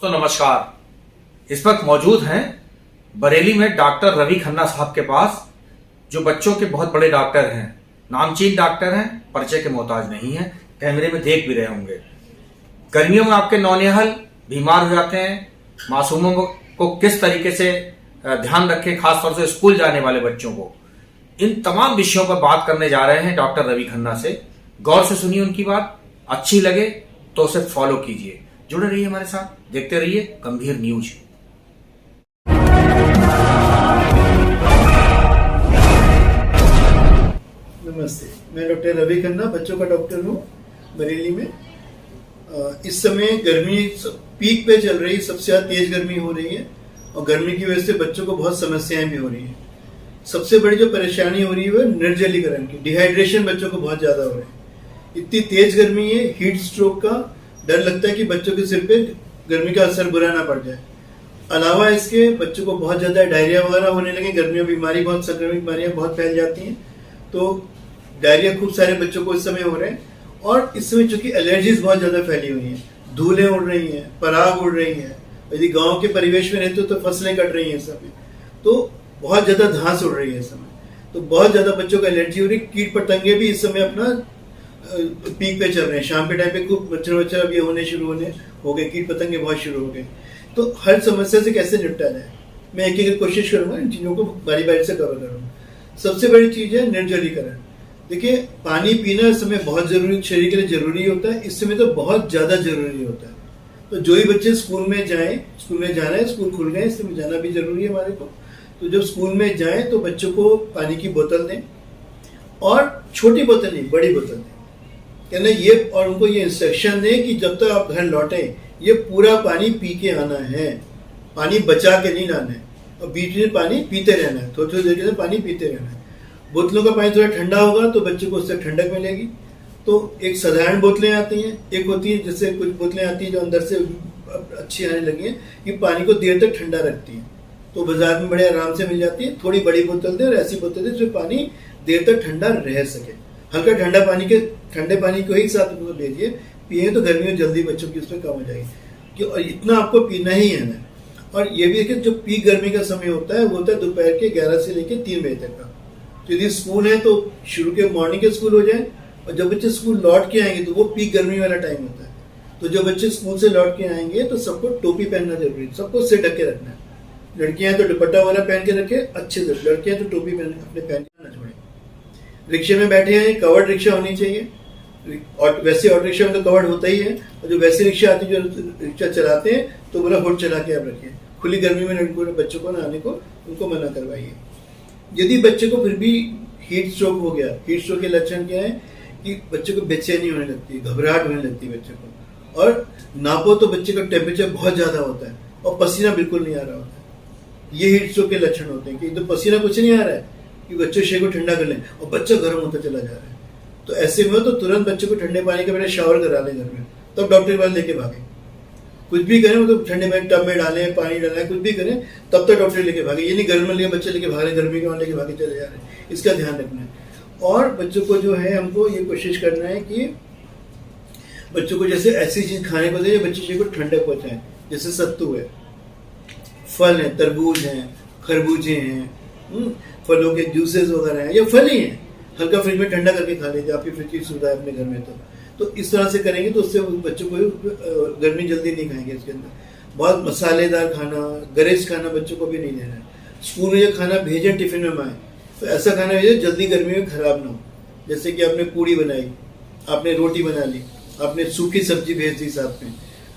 तो नमस्कार। इस वक्त मौजूद हैं बरेली में डॉक्टर रवि खन्ना साहब के पास, जो बच्चों के बहुत बड़े डॉक्टर हैं, नामचीन डॉक्टर हैं, परिचय के मोहताज नहीं हैं, कैमरे में देख भी रहे होंगे। गर्मियों में आपके नौनिहाल बीमार हो जाते हैं, मासूमों को किस तरीके से ध्यान रखें, खासतौर से स्कूल जाने वाले बच्चों को, इन तमाम विषयों पर बात करने जा रहे हैं डॉक्टर रवि खन्ना से। गौर से सुनिए उनकी बात, अच्छी लगे तो उसे फॉलो कीजिए। जुड़े रहिए हमारे साथ, देखते रहिए गंभीर न्यूज। नमस्ते, मैं डॉक्टर रवि खन्ना, बच्चों का डॉक्टर हूँ बरेली में। इस समय गर्मी पीक पे चल रही, सबसे ज़्यादा तेज गर्मी हो रही है और गर्मी की वजह से बच्चों को बहुत समस्याएं भी हो रही हैं। सबसे बड़ी जो परेशानी हो रही है वो निर्जलीकरण की, डिहाइड्रेशन बच्चों को बहुत ज़्यादा हो रहा है। इतनी तेज गर्मी है, हीट स्ट्रोक का डर लगता है कि बच्चों के सिर पे गर्मी का असर बुरा ना पड़ जाए। अलावा इसके बच्चों को बहुत ज़्यादा डायरिया वगैरह होने लगे। गर्मियों में बीमारी, बहुत संक्रामक बीमारियाँ बहुत फैल जाती हैं, तो डायरिया खूब सारे बच्चों को इस समय हो रहे हैं। और इस समय चूंकि एलर्जीज बहुत ज़्यादा फैली हुई हैं, धूलें उड़ रही हैं, पराग उड़ रही हैं। यदि गांव के परिवेश में रहते हो तो फसलें कट रही हैं इस समय, तो बहुत ज़्यादा घास उड़ रही है इस समय, तो बहुत ज़्यादा बच्चों को एलर्जी हो रही है। कीट पतंगे भी इस समय अपना पीक पे चल रहे हैं। शाम के टाइम पे खूब मच्छर अब ये होने शुरू हो गए, कीट पतंगे बहुत शुरू हो गए। तो हर समस्या से कैसे निपटा जाए, मैं एक एक कोशिश करूंगा, इन चीज़ों को बारी बारी से कवर करूंगा। सबसे बड़ी चीज़ है निर्जलीकरण। देखिए, पानी पीना इस समय बहुत जरूरी, शरीर के लिए जरूरी होता है। इस समय तो बहुत ज़्यादा जरूरी होता है। तो जो ही बच्चे स्कूल में जाएं, स्कूल में जाना है, स्कूल खुल गए, इस समय जाना भी जरूरी है हमारे को। तो जब स्कूल में जाएं तो बच्चों को पानी की बोतल दें, और छोटी बोतल नहीं, बड़ी बोतल दें, कहना ये। और उनको ये इंस्ट्रक्शन दें कि जब तक आप घर लौटें ये पूरा पानी पी के आना है, पानी बचा के नहीं लाना है, और बीच में पानी पीते रहना है, थोड़ी थोड़ी देर के पानी पीते रहना है। बोतलों का पानी थोड़ा ठंडा होगा तो बच्चे को उससे ठंडक मिलेगी। तो एक साधारण बोतलें आती हैं, एक होती है जैसे कुछ बोतलें आती हैं जो अंदर से अच्छी आने लगी हैं, कि पानी को देर तक ठंडा रखती हैं, तो बाजार में बड़े आराम से मिल जाती है। थोड़ी बड़ी बोतल दें और ऐसी बोतल दें जो पानी देर तक ठंडा रह सके। हल्का ठंडे पानी को ही साथ उनको दीजिए, पिए तो गर्मी में जल्दी बच्चों की उसमें कम हो जाएगी। और इतना आपको पीना ही है ना। और ये भी देखिए, जो पीक गर्मी का समय होता है वो होता है दोपहर के 11 से लेकर 3 बजे तक का। तो यदि स्कूल है तो शुरू के मॉर्निंग के स्कूल हो जाए, और जब बच्चे स्कूल लौट के आएंगे तो वो पीक गर्मी वाला टाइम होता है। तो जो बच्चे स्कूल से लौट के आएंगे तो सबको टोपी पहनना जरूरी है, सबको सिर ढक के रखना है। लड़कियां तो दुपट्टा वगैरह पहन के रखे अच्छे से, लड़कियां तो टोपी अपने पहन के ना छोड़े। रिक्शे में बैठे हैं, कवर्ड रिक्शा होनी चाहिए। और वैसे ऑटो रिक्शा में तो कवर्ड होता ही है, और जो वैसी रिक्शा आती है जो रिक्शा चलाते हैं तो बोला हुड चला के आप रखें। खुली गर्मी में लड़कों बच्चों को ना आने को उनको मना करवाइए। यदि बच्चे को फिर भी हीट स्ट्रोक हो गया, हीट स्ट्रोक के लक्षण क्या है कि बच्चे को बेचैनी होने लगती है, घबराहट होने लगती है बच्चे को, और नापो तो बच्चे का टेम्परेचर बहुत ज़्यादा होता है और पसीना बिल्कुल नहीं आ रहा होता है। ये हीट स्ट्रोक के लक्षण होते हैं कि तो पसीना कुछ नहीं आ रहा है कि बच्चे शरीर को ठंडा कर लें और बच्चा गर्म होता चला जा रहा है। तो ऐसे में तो तुरंत बच्चे को ठंडे पानी का पहले शावर करा लें घर में, तब डॉक्टर के पास लेके भागे। कुछ भी करें, मतलब ठंडे में टब में डालें, पानी डालें, कुछ भी करें, तब तक डॉक्टर लेके भागे। ये नहीं गर्म में लेके बच्चे लेके भाग रहे, गर्मी के वहाँ लेके भागे चले जा रहे हैं। इसका ध्यान रखना है। और बच्चों को जो है हमको ये कोशिश करना है कि बच्चों को जैसे ऐसी चीज खाने को दे बच्चे शरीर को ठंडक पहुंचाए। जैसे सत्तू है, फल है, तरबूज है, खरबूजे हैं, फलों के जूसेस वगैरह हैं, या फल ही हैं, हल्का फ्रिज में ठंडा करके खा लीजिए। आपकी फ्रिज की सुविधा है अपने घर में तो इस तरह से करेंगे तो उससे बच्चों को गर्मी जल्दी नहीं खाएंगे। इसके अंदर बहुत मसालेदार खाना, गरेज खाना बच्चों को भी नहीं देना है। स्कूल में जो खाना भेजें टिफिन में माएँ तो ऐसा खाना भेजें जल्दी गर्मी में खराब ना हो। जैसे कि आपने पूड़ी बनाई, आपने रोटी बना ली, आपने सूखी सब्जी भेज दी साथ में,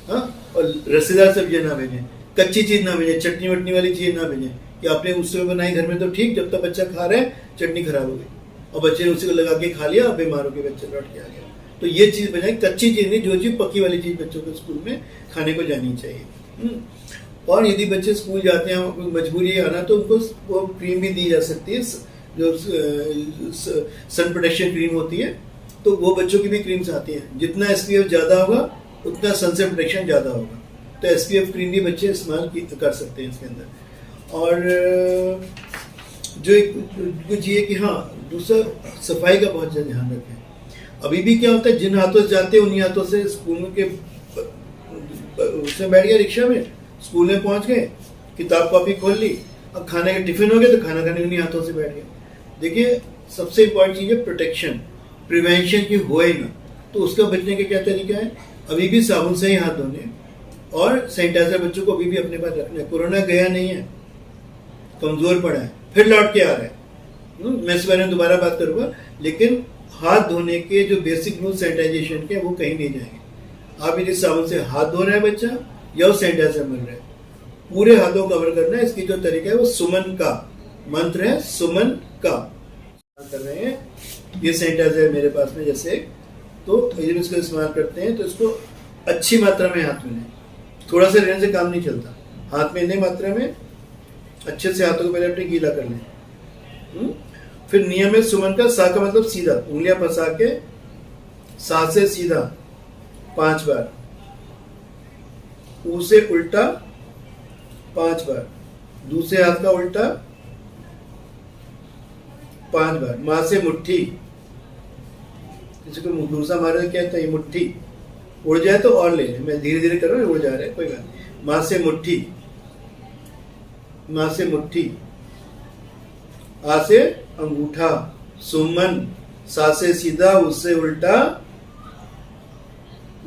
हाँ, और रसेदार सब्जियां ना भेजें, कच्ची चीज ना भेजें, चटनी वटनी वाली चीज ना भेजें कि आपने उससे बनाई घर में तो ठीक, जब तक बच्चा खा रहा है चटनी खराब हो गई और बच्चे ने उसी को लगा के खा लिया, बीमार होकर बच्चे लौट के आ गया। तो ये चीज बनाए, कच्ची चीज नहीं, जो चीज पकी वाली चीज बच्चों को स्कूल में खाने को जानी चाहिए। और यदि बच्चे स्कूल जाते हैं, मजबूरी है आना, तो उनको वो क्रीम भी दी जा सकती है, जो सन प्रोटेक्शन क्रीम होती है, तो वो बच्चों की भी क्रीम्स आती हैं। जितना SPF ज़्यादा होगा उतना सन से प्रोटेक्शन ज़्यादा होगा, तो SPF क्रीम भी बच्चे इस्तेमाल कर सकते हैं इसके अंदर। और जो कुछ ये कि हाँ, दूसरा सफाई का बहुत ज़्यादा ध्यान रखें। अभी भी क्या होता है, जिन हाथों से जाते हैं उन्हीं हाथों से स्कूलों के उसमें बैठ गया रिक्शा में, स्कूल में पहुंच गए, किताब कॉपी खोल ली, अब खाने का टिफिन हो गया तो खाना खाने के लिए हाथों से बैठ गए। देखिए सबसे इंपॉर्टेंट चीज है प्रोटेक्शन, प्रिवेंशन की होए ना। तो उसका बचने का क्या तरीका है, अभी भी साबुन से ही हाथ धोने और सैनिटाइजर बच्चों को अभी भी अपने पास रखना है। कोरोना गया नहीं है, कमजोर पड़ा है, फिर लौट के आ रहा है। मैं इस बारे में दोबारा बात करूंगा, लेकिन हाथ धोने के जो बेसिक रूल सैनिटाइजेशन के वो कहीं नहीं जाएंगे। आप यदि साबुन से हाथ धो रहा है बच्चा या वो सैनिटाइजर मिल रहा है, पूरे हाथों कवर करना है। इसकी जो तरीका है वो सुमन का मंत्र है, सुमन का कर रहे हैं। ये सैनिटाइजर मेरे पास में जैसे, तो यदि इसका इस्तेमाल करते हैं तो इसको अच्छी मात्रा में हाथ में लें, थोड़ा सा लेने से काम नहीं चलता। हाथ में इतनी मात्रा में अच्छे से हाथों को पहले अपने गीला कर लें। फिर नियम है सुमन का, सा का मतलब सीधा, उंगलियां फंसा के सा से सीधा 5 बार, ऊ से उल्टा 5 बार, दूसरे हाथ का उल्टा 5 बार, मां से मुट्ठी, किसी को दूसरा मारे तो क्या कहता है मुट्ठी, उड़ जाए तो और ले लें, मैं धीरे धीरे कर रहा हूँ, उड़ जा रहा है कोई बात नहीं। मां से मुट्ठी, मां से मुट्ठी, आ से अंगूठा, सुमन, सा से सीधा, उससे उल्टा,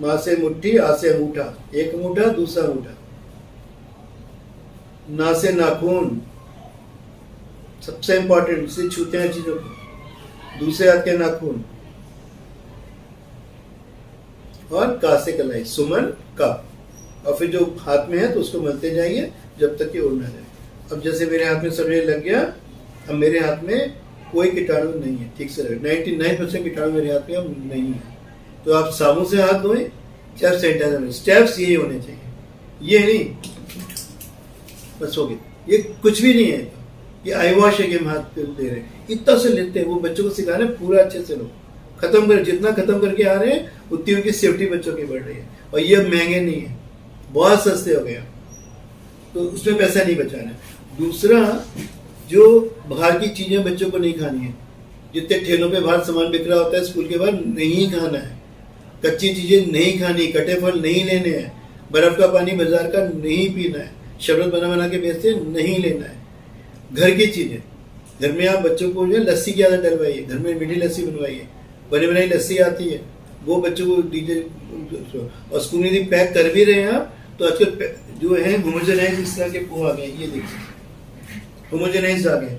मां से मुट्ठी, आ से अंगूठा, एक अंगूठा दूसरा अंगूठा, ना से नाखून, सबसे इंपॉर्टेंट, से छूते हैं चीजों को, दूसरे हाथ के नाखून, और का से कलाई, सुमन का। और फिर जो हाथ में है तो उसको मलते जाइए जब तक कि उड़ ना जाए। अब जैसे मेरे हाथ में सर्वे लग गया, अब मेरे हाथ में कोई कीटाणु नहीं है, ठीक से 99% कीटाणु मेरे हाथ में अब नहीं है। तो आप साबुन से हाथ धोएं, चाहे सैनिटाइजर में, स्टेप्स यही होने चाहिए। ये नहीं बस हो गया, ये कुछ भी नहीं है, ये आई वॉश है कि हम हाथ दे रहे हैं, इतना से लेते हैं। वो बच्चों को सिखाना है पूरा अच्छे से लो, खत्म कर, जितना खत्म करके आ रहे हैं उतनी उनकी सेफ्टी बच्चों की बढ़ रही है। और ये महंगे नहीं है, बहुत सस्ते हो गए, तो उसमें पैसा नहीं बचाना है। दूसरा, जो बाहर की चीजें बच्चों को नहीं खानी है, जितने ठेलों पे बाहर सामान बिक रहा होता है स्कूल के बाहर, नहीं खाना है। कच्ची चीजें नहीं खानी, कटे फल नहीं लेने हैं, बर्फ का पानी बाजार का नहीं पीना है, शरबत बना बना के बेचते नहीं लेना है। घर की चीजें, घर में आप बच्चों को जो है लस्सी की आदत डलवाइए, घर में मीठी लस्सी बनवाइए, बनी बनाई लस्सी आती है वो बच्चों को दीजिए। और स्कूल में यदि पैक कर भी रहे हैं आप, तो आजकल जो है होमोजेनाइज इस तरह के वो आ गए, ये देखिए होमोजेनाइज आ गए,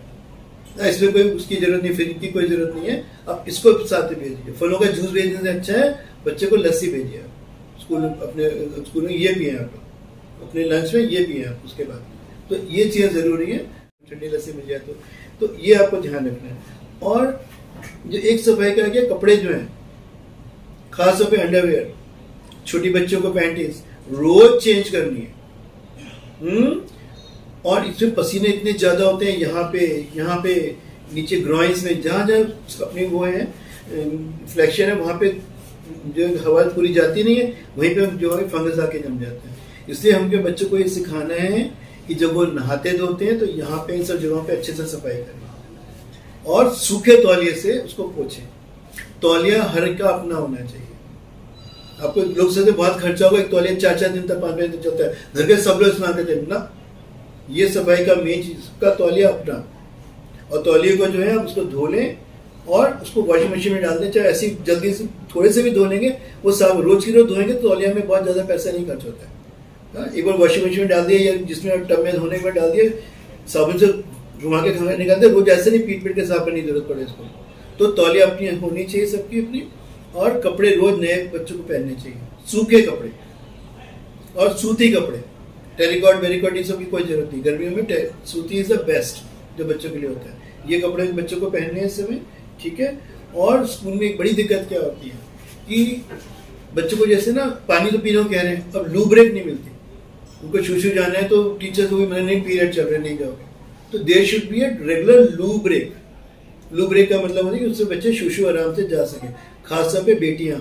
इसमें कोई उसकी जरूरत नहीं, फ्रिज की कोई जरूरत नहीं है। आप इसको साथ में भेज दीजिए। फलों का जूस भेजने से अच्छा है बच्चे को लस्सी भेजिए आप स्कूल, अपने स्कूल में ये पिए आप लोग, अपने लंच में ये पिए आप उसके बाद। तो ये चीज़ जरूरी है, ठंडी लस्सी मिल जाए तो ये आपको ध्यान रखना है। और जो एक सफाई का क्या, कपड़े जो हैं खासतौर पे अंडरवेयर, छोटी बच्चों को पैंटीज रोज चेंज करनी है। और इसमें पसीने इतने ज्यादा होते हैं, यहाँ पे नीचे ग्रॉइंस में, जहाँ अपनी वो है फ्लैक्शन है, वहाँ पे जो हवा पूरी जाती नहीं है, वहीं पे जो है फंगस आके जम जाते हैं। इसलिए हमके बच्चों को ये सिखाना है कि जब वो नहाते धोते हैं तो यहाँ पे इन सब जगहों पे अच्छे से सफाई करें और सूखे तौलिए से उसको पोछें। तौलिया हर का अपना होना चाहिए। आपको लोग से बहुत खर्चा होगा, एक तौलिया 4-4 दिन तक 5 दिन तक चलता है, घर के सब लोग इस्तेमाल करते हैं ना। ये सफाई का मेन चीज का तौलिया अपना, और तौलिए को जो है आप उसको धो लें और उसको वॉशिंग मशीन में डाल दें। चाहे ऐसी जल्दी से थोड़े से भी धो लेंगे, वो साफ रोज की रोज धोएंगे तो तौलिया में बहुत ज्यादा पैसा नहीं खर्च होता है। एक बार वॉशिंग मशीन में डाल दिया या जिसमें टब में धोने के बाद डाल दिए, साबुन से घुमा के निकालते, रोज ऐसे नहीं पीट के साफ करने की जरूरत पड़े इसको। तो तौलिया अपनी होनी चाहिए सबकी अपनी, और कपड़े रोज नए बच्चों को पहनने चाहिए, सूखे कपड़े और सूती कपड़े। टेरिकॉट वेरिकॉट ये सब की कोई जरूरत नहीं, गर्मियों में सूती इज द बेस्ट जो बच्चों के लिए होता है। ये कपड़े बच्चों को पहनने हैं इस समय, ठीक है। और स्कूल में एक बड़ी दिक्कत क्या होती है कि बच्चों को जैसे ना पानी तो पीना कह रहे हैं, अब लू ब्रेक नहीं मिलती, उनको शूशू जाना है तो टीचर को भी मैंने नहीं पीरियड चल रहे नहीं जाओगे, तो there should be a regular loo break. Loo break का मतलब होता है कि उससे बच्चे शूशू आराम से जा सके, खासतौर पे बेटियां।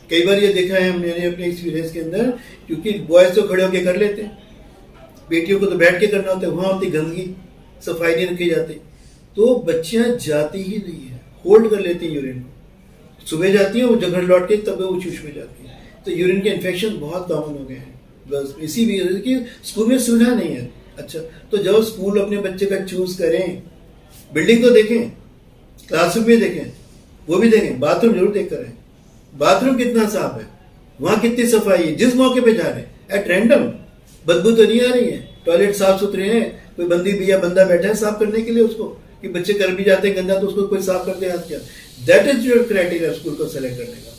कई बार ये देखा है मैंने अपने एक्सपीरियंस के अंदर, क्योंकि बॉयज तो खड़े होकर कर लेते हैं, बेटियों को तो बैठ के करना होता है, वहां होती गंदगी, सफाई नहीं रखी जाती, तो बच्चियां जाती ही नहीं है, होल्ड कर लेती हैं यूरिन को। सुबह जाती है, वो जब घर लौट के तब वो शूशू में जाती है, तो यूरिन के इन्फेक्शन बहुत कॉमन हो गए हैं। बस इसी वजह से कि स्कूल में सुविधा नहीं है। अच्छा, तो जब स्कूल अपने बच्चे का चूज करें, बिल्डिंग तो देखें, क्लासरूम भी देखें, वो भी देखें, बाथरूम जरूर देख करें, बाथरूम कितना साफ है, वहां कितनी सफाई है, जिस मौके पे जा रहे हैं एट रैंडम, बदबू तो नहीं आ रही है, टॉयलेट साफ सुथरे हैं, कोई बंदी भैया बंदा बैठा है साफ करने के लिए उसको, कि बच्चे कर भी जाते हैं गंदा तो उसको कोई साफ करते हैं क्या। That is your criteria school को सेलेक्ट करने का,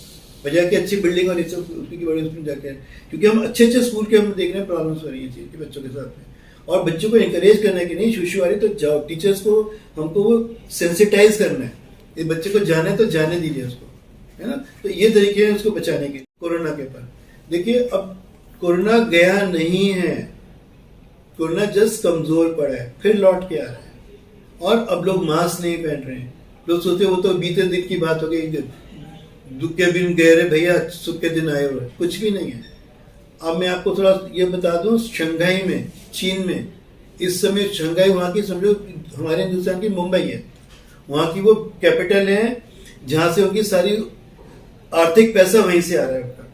बजाय कि अच्छी बिल्डिंग और उसकी बड़ी उसमें जाके, क्योंकि हम अच्छे स्कूल के हम देख रहे हैं प्रॉब्लम्स हो रही है चीज के बच्चों के साथ में, और बच्चों को इंकरेज करने की नहीं, शुशु आ रही तो जाओ, टीचर्स को हमको वो सेंसिटाइज करना है, ये बच्चे को जाने तो जाने दीजिए उसको, है ना। तो ये तरीके हैं उसको बचाने के। कोरोना के पर देखिए, अब कोरोना गया नहीं है, कोरोना जस्ट कमजोर पड़ा है, फिर लौट के आ रहा है, और अब लोग मास्क नहीं पहन रहे हैं। लोग सोचते वो तो बीते दिन की बात हो गई, दुख के दिन गए रहे भैया, सुख के दिन आए हुए, कुछ भी नहीं है। अब मैं आपको थोड़ा ये बता दूं, शंघाई में, चीन में इस समय, शंघाई वहां की समझो हमारे हिंदुस्तान की मुंबई है, वहां की वो कैपिटल है जहां से उनकी सारी आर्थिक पैसा वहीं से आ रहा है उनका।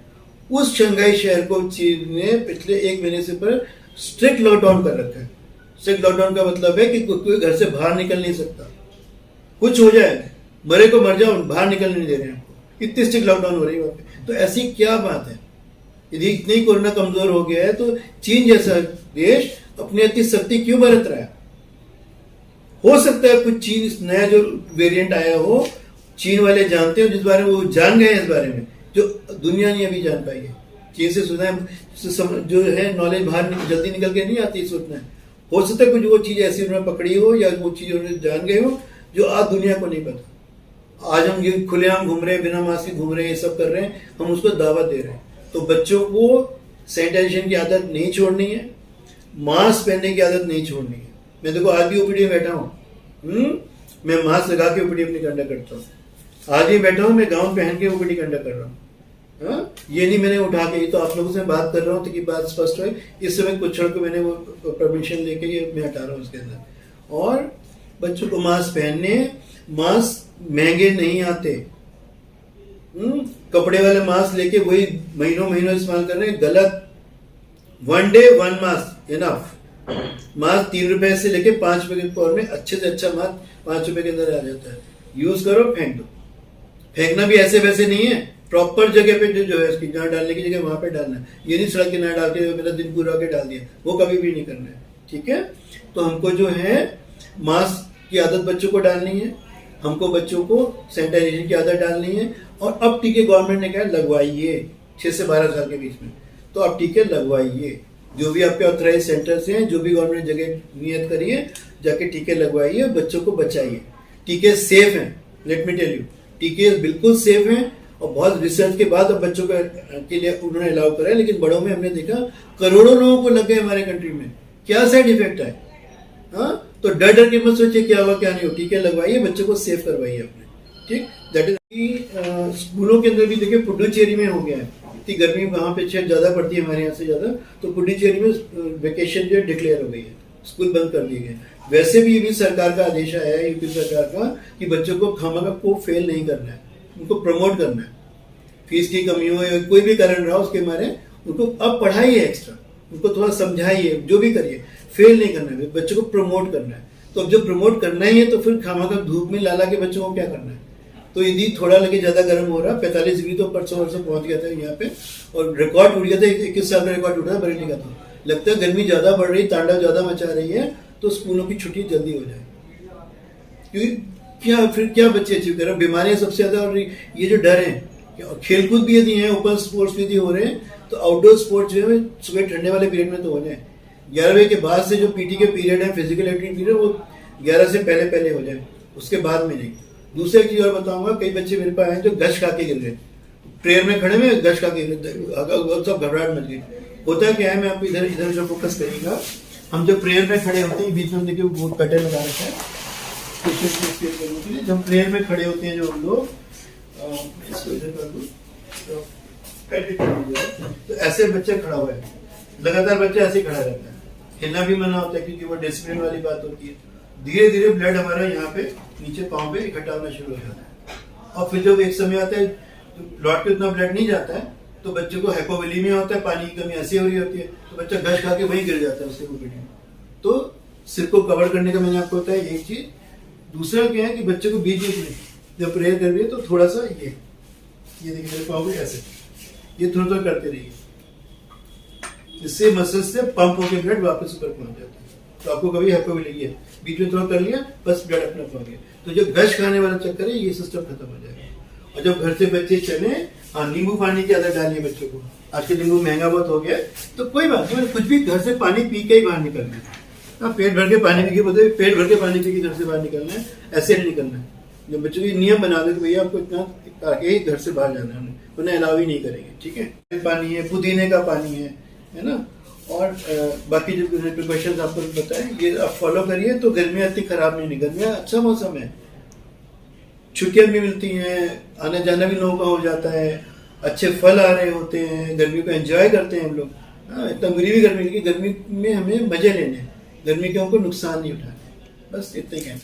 उस शंघाई शहर को चीन ने पिछले 1 महीने से पर स्ट्रिक्ट लॉकडाउन कर रखा है। स्ट्रिक्ट लॉकडाउन का मतलब है कि कोई घर से बाहर निकल नहीं सकता, कुछ हो जाए, मरे को मर जाओ, बाहर निकलने नहीं दे रहे हैं आपको, इतनी स्ट्रिक्ट लॉकडाउन हो रही है वहां पे। तो ऐसी क्या बात है, यदि इतनी कोरोना कमजोर हो गया है तो चीन जैसा देश अपनी इतनी शक्ति क्यों बरत रहा है। हो सकता है कुछ चीन नया जो वेरिएंट आया हो, चीन वाले जानते हो, जिस बारे में वो जान गए इस बारे में, जो दुनिया नहीं अभी जान पाई है। चीन से सुना जो है नॉलेज बाहर जल्दी निकल के नहीं आती, सोचना है। हो सकता है कुछ वो चीज ऐसी उन्होंने पकड़ी हो, या वो चीज उन्होंने जान गए हो जो आज दुनिया को नहीं पता। आज हम ये खुलेआम घूम रहे हैं, बिना मास्क के घूम रहे हैं, ये सब कर रहे हैं, हम उसको दावत दे रहे हैं। तो बच्चों को सैनिटाइजेशन की आदत नहीं छोड़नी है, मास्क पहनने की आदत नहीं छोड़नी है। मैं देखो आज भी ओपीडी में बैठा हूँ, मैं मास्क लगा के ओपीडी अपनी कंडक्ट करता हूँ। आज ही बैठा हूँ, मैं गाउन पहन के ओपीडी कंडक्ट कर रहा हूँ। ये नहीं मैंने उठा के, तो आप लोगों से बात कर रहा हूँ ताकि बात स्पष्ट हो। इस समय कुछ क्षण को मैंने वो परमिशन लेके ये मैं हटा रहा हूँ उसके अंदर। और बच्चों को मास्क पहनने, मास्क महंगे नहीं आते, कपड़े वाले मास्क लेके वही महीनों इस्तेमाल कर रहे हैं, गलत। 1 डे 1 मास्क इनफ। मास्क 3 रुपए से लेके 5 रुपए के पौर में अच्छे से अच्छा मास्क 5 रुपए के अंदर आ जाता है। यूज करो, फेंक दो। फेंकना भी ऐसे वैसे नहीं है, प्रॉपर जगह पे जो है इसकी जहाँ डालने की जगह वहां पे डालना है। ये नहीं सड़क किनारे डाल के मेरा दिन पूरा के डाल दिया, वो कभी भी नहीं करना है, ठीक है। तो हमको जो है मास्क की आदत बच्चों को डालनी है, हमको बच्चों को सैनिटाइजेशन की आदत डालनी है। और अब टीके गवर्नमेंट ने कहा लगवाइए 6 से 12 साल के बीच में, तो अब टीके लगवाइए। जो भी आपके ऑथराइज सेंटर्स हैं, जो भी गवर्नमेंट जगह नियत करिए, जाके टीके लगवाइए, बच्चों को बचाइए। टीके सेफ हैं, लेट मी टेल यू, टीके बिल्कुल सेफ हैं। और बहुत रिसर्च के बाद अब बच्चों के लिए उन्होंने अलाउ करा है, लेकिन बड़ों में हमने देखा करोड़ों लोगों को लग गए हमारे कंट्री में। क्या साइड इफेक्ट है? हाँ, तो डर डर के मत सोचिए क्या हुआ क्या नहीं हो, टीके लगवाइए, बच्चों को सेफ करवाइए अपने, ठीक। दैट इज स्कूलों के अंदर भी देखिए पुडुचेरी में हो गया है, इतनी गर्मी वहां पे ज्यादा पड़ती है हमारे यहाँ से ज्यादा, तो पुडुचेरी में वेकेशन जो है डिक्लेयर हो गई है, स्कूल बंद कर दिए गए। वैसे भी सरकार का आदेश आया है यूपी सरकार का कि बच्चों को खामखा को फेल नहीं करना है, उनको प्रमोट करना है। फीस की कमी हो या कोई भी कारण रहा उसके मारे उनको अब पढ़ाइए एक्स्ट्रा, उनको थोड़ा समझाइए, जो भी करिए, फेल नहीं करना है, बच्चों को प्रमोट करना है। तो अब जब प्रमोट करना ही है तो फिर खामखा धूप में ला के बच्चों को क्या करना है। तो यदि थोड़ा लगे ज्यादा गर्म हो रहा, 45 डिग्री तो परसों पहुंच गया था यहाँ पे, और रिकॉर्ड उठ गया था, 21 साल का रिकॉर्ड उठा बरेली का। तो लगता है गर्मी ज्यादा बढ़ रही, तांडव ज्यादा मचा रही है, तो स्कूलों की छुट्टी जल्दी हो जाए। क्योंकि क्या बच्चे अचीव कर रहे हैं, बीमारियां सबसे ज्यादा, और ये जो डर है, खेलकूद भी यदि है, ओपन स्पोर्ट्स भी यदि हो रहे हैं, तो आउटडोर स्पोर्ट्स जो है सुबह ठंडे वाले पीरियड में तो हो जाए। 11 बजे के बाद से जो पीटी के पीरियड है, फिजिकल एक्टिविटी पीरियड, वो 11 से पहले हो जाए, उसके बाद में नहीं। दूसरा एक चीज और बताऊंगा, कई बच्चे मेरे पास हैं जो गश खा के गिर गए, प्रेयर में खड़े में गश खा के गिर, सब घबराहट मच गई। होता क्या है, मैं आपको इधर जो फोकस करेगा, हम जब प्रेयर में खड़े होते हैं, बीच में देखिए वो कटर लगा रखा है, जब प्रेयर में खड़े होते हैं जो हम लोग, इसको इधर कर दूं, तो ऐसे बच्चा खड़ा हुआ है, लगातार बच्चा ऐसे खड़ा रहता है, हिलना भी मना होता है क्योंकि वो डिसिप्लिन वाली बात होती है। धीरे धीरे ब्लड हमारा यहाँ पे नीचे पाँव पे इकट्ठा होना शुरू हो जाता है, और फिर जब एक समय आता है लौट के उतना ब्लड नहीं जाता है, तो बच्चों को हाइपोवोलेमिया होता है, पानी की कमी ऐसी हो रही होती है, तो बच्चा घस खा के वहीं गिर जाता है उससे कोविड में। तो सिर को कवर करने का मैंने आपको बताया एक चीज। दूसरा क्या है कि बच्चे को बीच बीच में जब प्रेयर कर रही है तो थोड़ा सा ये देखिए मेरे पाँव में ऐसे ये थोड़ा थोड़ा करते रहिए, इससे मसल से पंप होकर ब्लड वापस ऊपर पहुंच जाता है। तो आपको कभी हाइपोवोलेमिया बीच में थोड़ा कर लिया, बस ब्लड अपना पहुंच गया। तो जो गश खाने वाला चक्कर है ये सिस्टम खत्म हो जाएगा। और जब घर से बच्चे चले, हाँ नींबू पानी की आदत डालिए बच्चों को। आजकल नींबू महंगा बहुत हो गया है, तो कोई बात नहीं, कुछ भी घर से पानी पी के ही बाहर निकलना है। हाँ पेट भर के पानी पी के बोलते पेट भर के पानी पी के घर से बाहर निकलना है, ऐसे नहीं निकलना है। जब बच्चों की नियम बना दे तो भैया आपको इतना आगे ही घर से बाहर जाना है, उन्हें अलाउ ही नहीं करेंगे, ठीक है। पानी है, पुदीने का पानी है ना। और बाकी जो प्रिकॉशंस आपको बताएं ये आप फॉलो करिए, तो गर्मियाँ इतनी खराब नहीं, गर्मियाँ अच्छा मौसम है, छुट्टियां भी मिलती हैं, आना जाना भी लोगों का हो जाता है, अच्छे फल आ रहे होते हैं, गर्मी को एंजॉय करते हैं हम लोग। हाँ इतना बुरी भी गर्मी की, गर्मी में हमें मजे लेने, गर्मी के हमको नुकसान नहीं उठाने, बस इतना ही कहना।